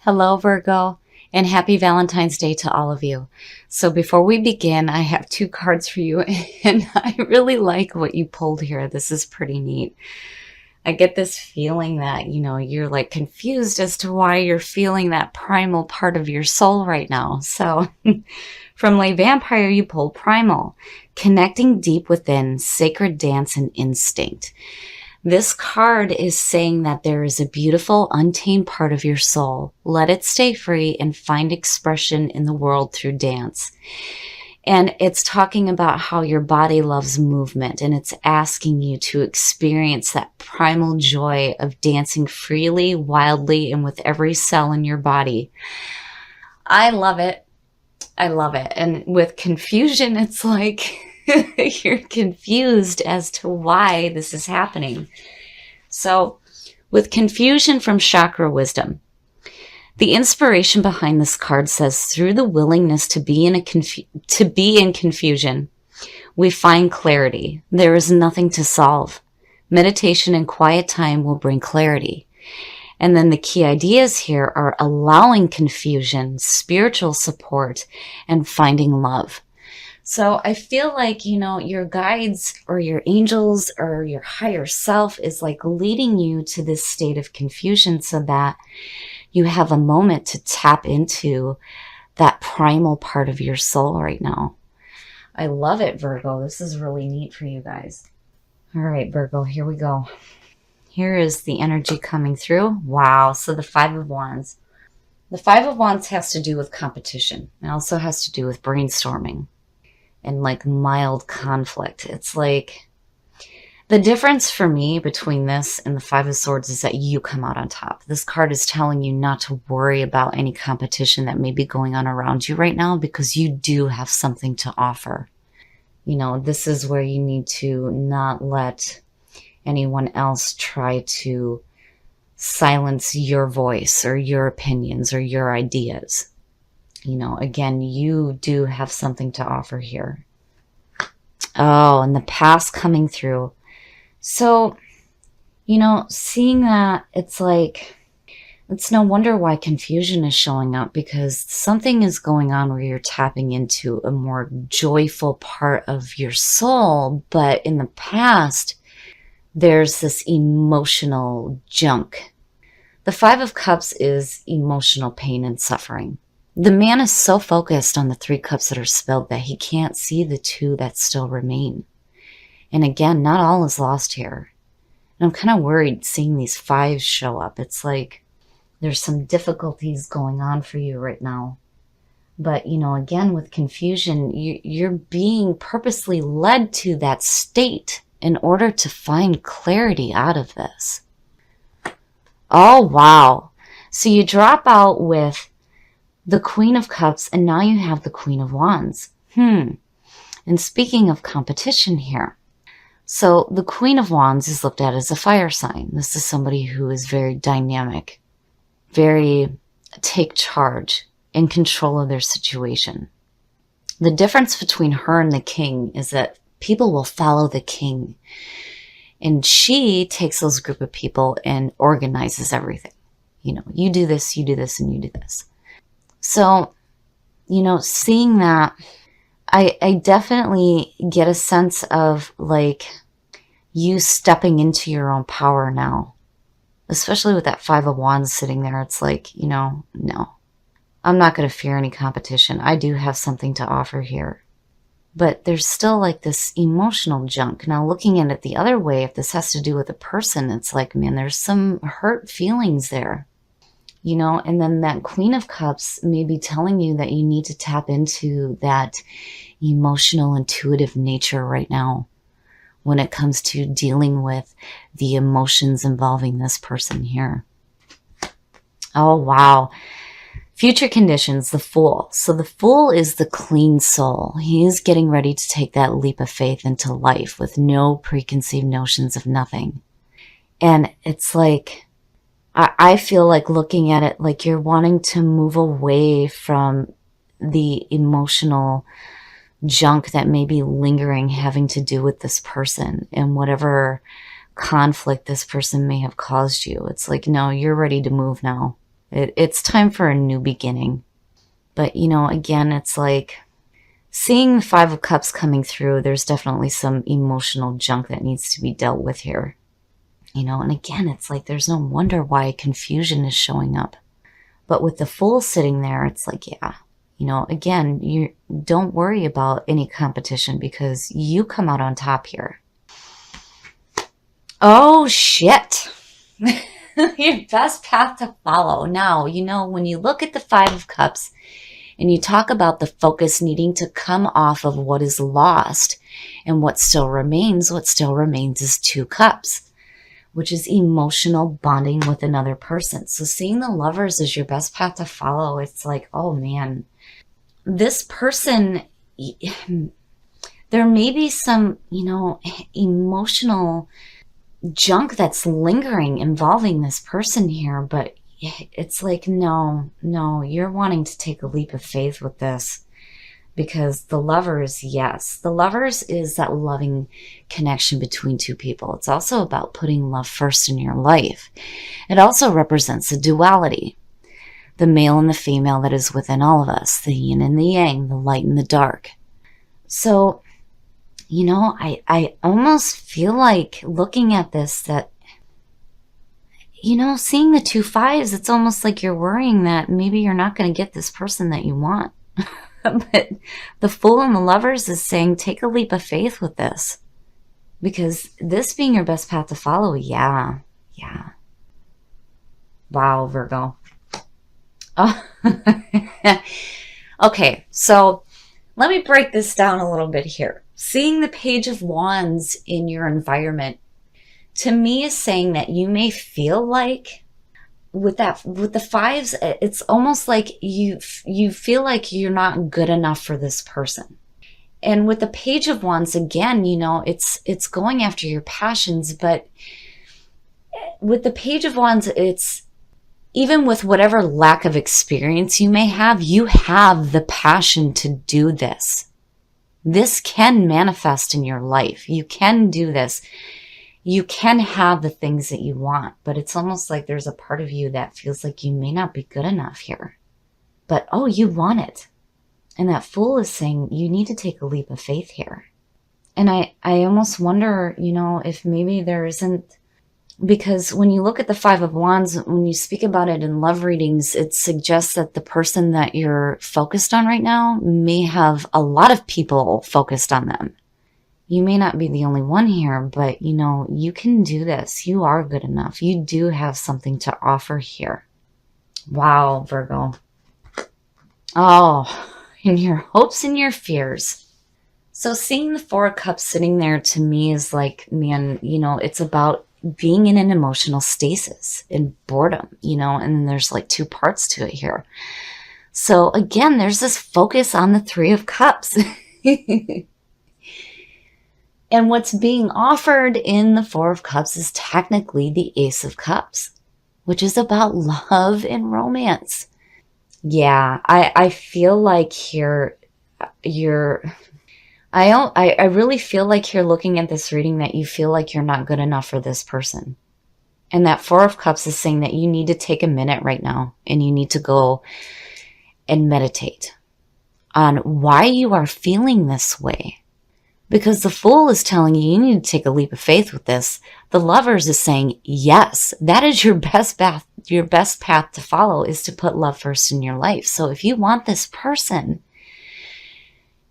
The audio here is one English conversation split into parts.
Hello, Virgo, and happy Valentine's Day to all of you. So before we begin, I have two cards for you, and I really like what you pulled here. This is pretty neat. I get this feeling that, you're like confused as to why you're feeling that primal part of your soul right now. So from Lay Vampire, you pulled Primal, connecting deep within, sacred dance and instinct. This card is saying that there is a beautiful, untamed part of your soul. Let it stay free and find expression in the world through dance. And it's talking about how your body loves movement, and it's asking you to experience that primal joy of dancing freely, wildly, and with every cell in your body. I love it. I love it. And with confusion, it's like you're confused as to why this is happening. So with confusion from chakra wisdom, the inspiration behind this card says, through the willingness to be in confusion, we find clarity. There is nothing to solve. Meditation and quiet time will bring clarity. And then the key ideas here are allowing confusion, spiritual support, and finding love. So I feel like, your guides or your angels or your higher self is like leading you to this state of confusion so that you have a moment to tap into that primal part of your soul right now. I love it, Virgo. This is really neat for you guys. All right, Virgo, here we go. Here is the energy coming through. Wow. So the Five of Wands. The Five of Wands has to do with competition. It also has to do with brainstorming and like mild conflict. It's like the difference for me between this and the Five of Swords is that you come out on top. This card is telling you not to worry about any competition that may be going on around you right now because you do have something to offer. This is where you need to not let anyone else try to silence your voice or your opinions or your ideas. Again, you do have something to offer here. Oh, and the past coming through. So, seeing that, it's like, it's no wonder why confusion is showing up, because something is going on where you're tapping into a more joyful part of your soul. But in the past, there's this emotional junk. The Five of Cups is emotional pain and suffering. The man is so focused on the 3 cups that are spilled that he can't see the 2 that still remain. And again, not all is lost here. And I'm kind of worried seeing these 5s show up. It's like there's some difficulties going on for you right now. But, again, with confusion, you're being purposely led to that state in order to find clarity out of this. Oh, wow. So you drop out with the Queen of Cups, and now you have the Queen of Wands. And speaking of competition here, so the Queen of Wands is looked at as a fire sign. This is somebody who is very dynamic, very take charge, in control of their situation. The difference between her and the King is that people will follow the King, and she takes those group of people and organizes everything. You do this, and you do this. So, seeing that, I definitely get a sense of like you stepping into your own power now, especially with that Five of Wands sitting there. It's like, no, I'm not going to fear any competition. I do have something to offer here. But there's still like this emotional junk. Now, looking at it the other way, if this has to do with a person, it's like, man, there's some hurt feelings there. And then that Queen of Cups may be telling you that you need to tap into that emotional, intuitive nature right now when it comes to dealing with the emotions involving this person here. Oh, wow. Future conditions, the Fool. So the Fool is the clean soul. He is getting ready to take that leap of faith into life with no preconceived notions of nothing. And it's like, I feel like looking at it like you're wanting to move away from the emotional junk that may be lingering having to do with this person and whatever conflict this person may have caused you. It's like, no, you're ready to move now. It's time for a new beginning. But, you know, again, it's like seeing the Five of Cups coming through, there's definitely some emotional junk that needs to be dealt with here. You know, and again, it's like there's no wonder why confusion is showing up. But with the Fool sitting there, it's like, yeah, you know, again, you don't worry about any competition because you come out on top here. Oh, shit. Your best path to follow. Now, you know, when you look at the Five of Cups and you talk about the focus needing to come off of what is lost and what still remains is Two Cups, which is emotional bonding with another person. So seeing the Lovers as your best path to follow, it's like, oh man, this person, there may be some, you know, emotional junk that's lingering involving this person here, but it's like, no, you're wanting to take a leap of faith with this. Because the Lovers, yes, the Lovers is that loving connection between two people. It's also about putting love first in your life. It also represents a duality, the male and the female that is within all of us, the yin and the yang, the light and the dark. So, you know, I almost feel like looking at this that, you know, seeing the two fives, it's almost like you're worrying that maybe you're not going to get this person that you want. But the Fool and the Lovers is saying, take a leap of faith with this. Because this being your best path to follow, yeah. Wow, Virgo. Oh. Okay, so let me break this down a little bit here. Seeing the Page of Wands in your environment, to me, is saying that you may feel like, with the fives, it's almost like you feel like you're not good enough for this person. And with the Page of Wands, again, you know, it's going after your passions, but with the Page of Wands, it's even with whatever lack of experience you may have, you have the passion to do this. This can manifest in your life. You can do this. You can have the things that you want, but it's almost like there's a part of you that feels like you may not be good enough here. But, oh, you want it. And that Fool is saying you need to take a leap of faith here. And I almost wonder, you know, if maybe there isn't, because when you look at the Five of Wands, when you speak about it in love readings, it suggests that the person that you're focused on right now may have a lot of people focused on them. You may not be the only one here, but, you know, you can do this. You are good enough. You do have something to offer here. Wow, Virgo. Oh, and your hopes and your fears. So seeing the Four of Cups sitting there to me is like, man, you know, it's about being in an emotional stasis and boredom, you know, and there's like two parts to it here. So again, there's this focus on the Three of Cups. And what's being offered in the Four of Cups is technically the Ace of Cups, which is about love and romance. Yeah, I feel like here I really feel like you're looking at this reading that you feel like you're not good enough for this person. And that Four of Cups is saying that you need to take a minute right now and you need to go and meditate on why you are feeling this way. Because the Fool is telling you, you need to take a leap of faith with this. The Lovers is saying, yes, that is your best path. Your best path to follow is to put love first in your life. So if you want this person,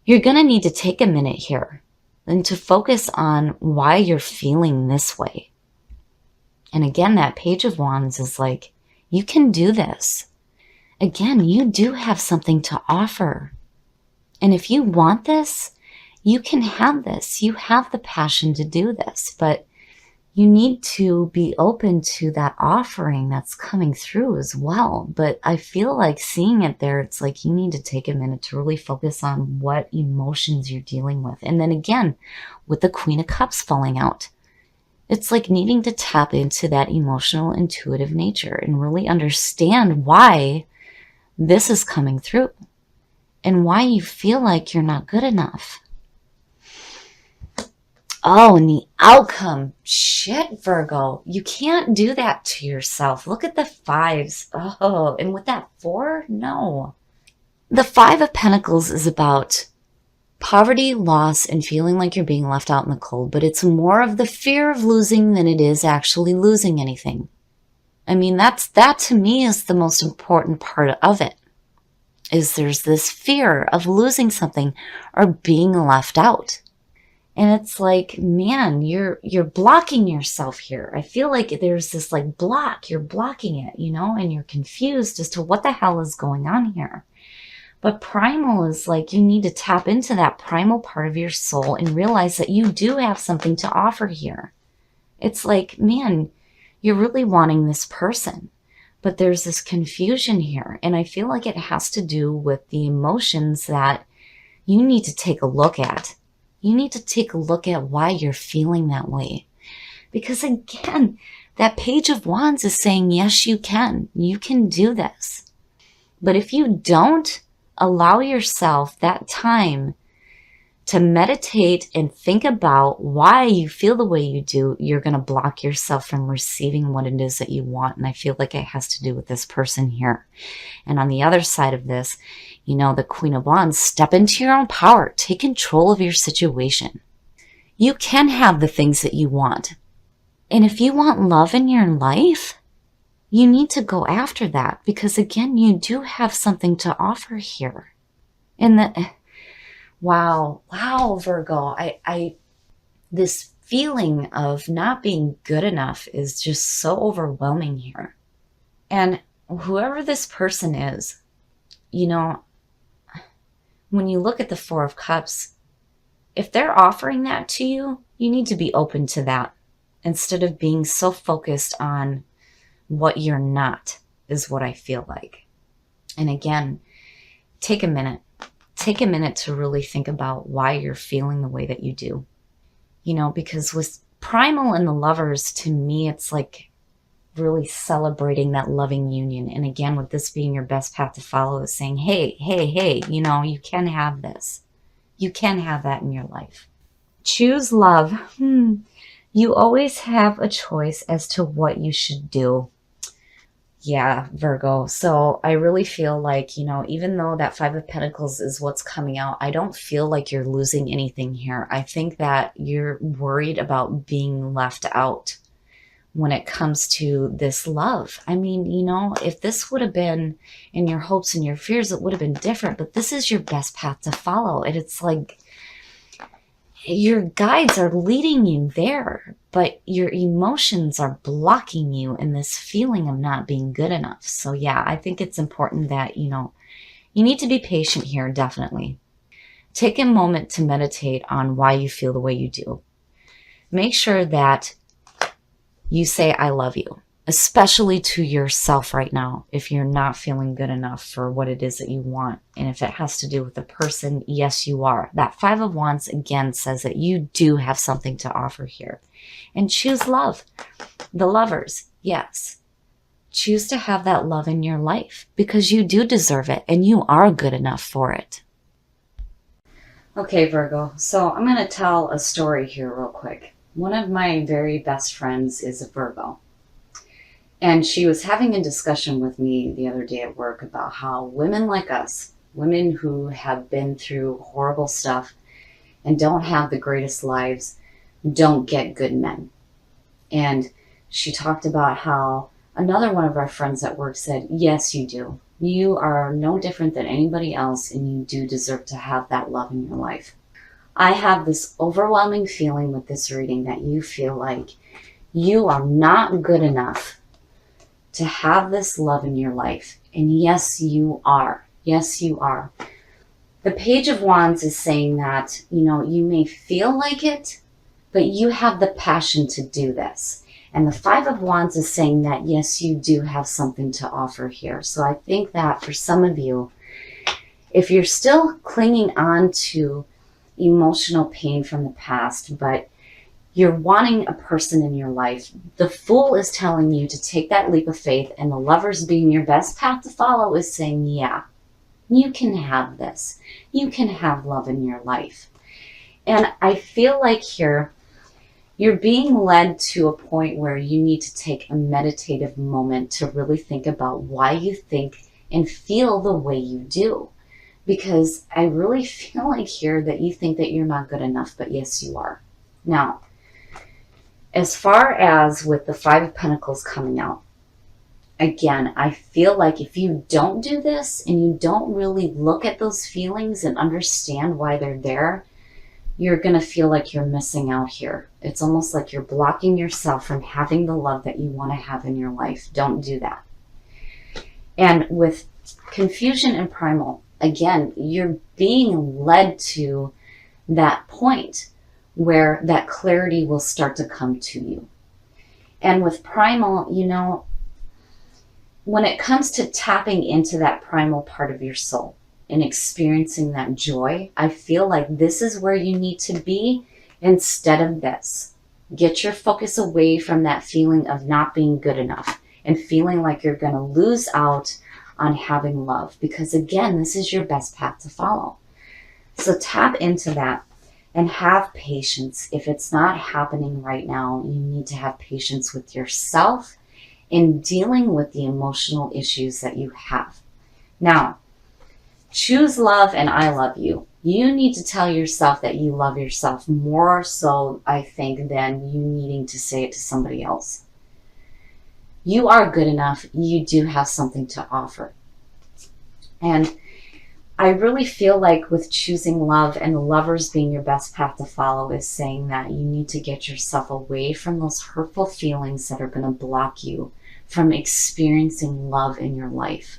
you're going to need to take a minute here and to focus on why you're feeling this way. And again, that Page of Wands is like, you can do this. Again, you do have something to offer. And if you want this, you can have this. You have the passion to do this, but you need to be open to that offering that's coming through as well. But I feel like seeing it there, it's like you need to take a minute to really focus on what emotions you're dealing with. And then again, with the Queen of Cups falling out, it's like needing to tap into that emotional, intuitive nature and really understand why this is coming through and why you feel like you're not good enough. Oh, and the outcome. Shit, Virgo. You can't do that to yourself. Look at the fives. Oh, and with that four, no. The Five of Pentacles is about poverty, loss, and feeling like you're being left out in the cold, but it's more of the fear of losing than it is actually losing anything. I mean, that to me is the most important part of it, is there's this fear of losing something or being left out. And it's like, man, you're blocking yourself here. I feel like there's this like block, you're blocking it, and you're confused as to what the hell is going on here. But primal is like, you need to tap into that primal part of your soul and realize that you do have something to offer here. It's like, man, you're really wanting this person, but there's this confusion here. And I feel like it has to do with the emotions that you need to take a look at. You need to take a look at why you're feeling that way. Because again, that Page of Wands is saying, yes, you can. You can do this. But if you don't allow yourself that time to meditate and think about why you feel the way you do, you're going to block yourself from receiving what it is that you want. And I feel like it has to do with this person here. And on the other side of this, the Queen of Wands, step into your own power. Take control of your situation. You can have the things that you want. And if you want love in your life, you need to go after that, because again, you do have something to offer here. And wow, Virgo, this feeling of not being good enough is just so overwhelming here. And whoever this person is, when you look at the Four of Cups, if they're offering that to you, you need to be open to that instead of being so focused on what you're not, is what I feel like. And again, take a minute. Take a minute to really think about why you're feeling the way that you do. Because with Primal and the Lovers, to me, it's like really celebrating that loving union. And again, with this being your best path to follow, is saying, hey, you can have this. You can have that in your life. Choose love. You always have a choice as to what you should do. Yeah, Virgo. So I really feel like, even though that Five of Pentacles is what's coming out, I don't feel like you're losing anything here. I think that you're worried about being left out when it comes to this love. I mean, if this would have been in your hopes and your fears, it would have been different. But this is your best path to follow. And it's like your guides are leading you there, but your emotions are blocking you in this feeling of not being good enough. So yeah, I think it's important that, you need to be patient here, definitely. Take a moment to meditate on why you feel the way you do. Make sure that you say, I love you, especially to yourself right now, if you're not feeling good enough for what it is that you want. And if it has to do with the person, yes, you are. That Five of Wands, again, says that you do have something to offer here. And choose love. The Lovers, yes. Choose to have that love in your life, because you do deserve it and you are good enough for it. Okay, Virgo, so I'm going to tell a story here real quick. One of my very best friends is a Virgo. And she was having a discussion with me the other day at work about how women like us, women who have been through horrible stuff and don't have the greatest lives, don't get good men. And she talked about how another one of our friends at work said, yes, you do. You are no different than anybody else, and you do deserve to have that love in your life. I have this overwhelming feeling with this reading that you feel like you are not good enough to have this love in your life. And yes, you are. Yes, you are. The Page of Wands is saying that, you may feel like it, but you have the passion to do this. And the Five of Wands is saying that, yes, you do have something to offer here. So I think that for some of you, if you're still clinging on to emotional pain from the past, but you're wanting a person in your life, the Fool is telling you to take that leap of faith, and the Lovers, being your best path to follow, is saying, yeah, you can have this. You can have love in your life. And I feel like here, You're being led to a point where you need to take a meditative moment to really think about why you think and feel the way you do. Because I really feel like here that you think that you're not good enough, but yes, you are. Now, as far as with the Five of Pentacles coming out, again, I feel like if you don't do this and you don't really look at those feelings and understand why they're there, you're going to feel like you're missing out here. It's almost like you're blocking yourself from having the love that you want to have in your life. Don't do that. And with confusion and primal, again, you're being led to that point where that clarity will start to come to you. And with primal, you know, when it comes to tapping into that primal part of your soul and experiencing that joy, I feel like this is where you need to be instead of this. Get your focus away from that feeling of not being good enough and feeling like you're going to lose out on having love, because again, this is your best path to follow. So tap into that and have patience. If it's not happening right now, you need to have patience with yourself in dealing with the emotional issues that you have. Now, choose love and I love you. You need to tell yourself that you love yourself more so, I think, than you needing to say it to somebody else. You are good enough. You do have something to offer. And I really feel like with choosing love and the Lovers being your best path to follow is saying that you need to get yourself away from those hurtful feelings that are going to block you from experiencing love in your life.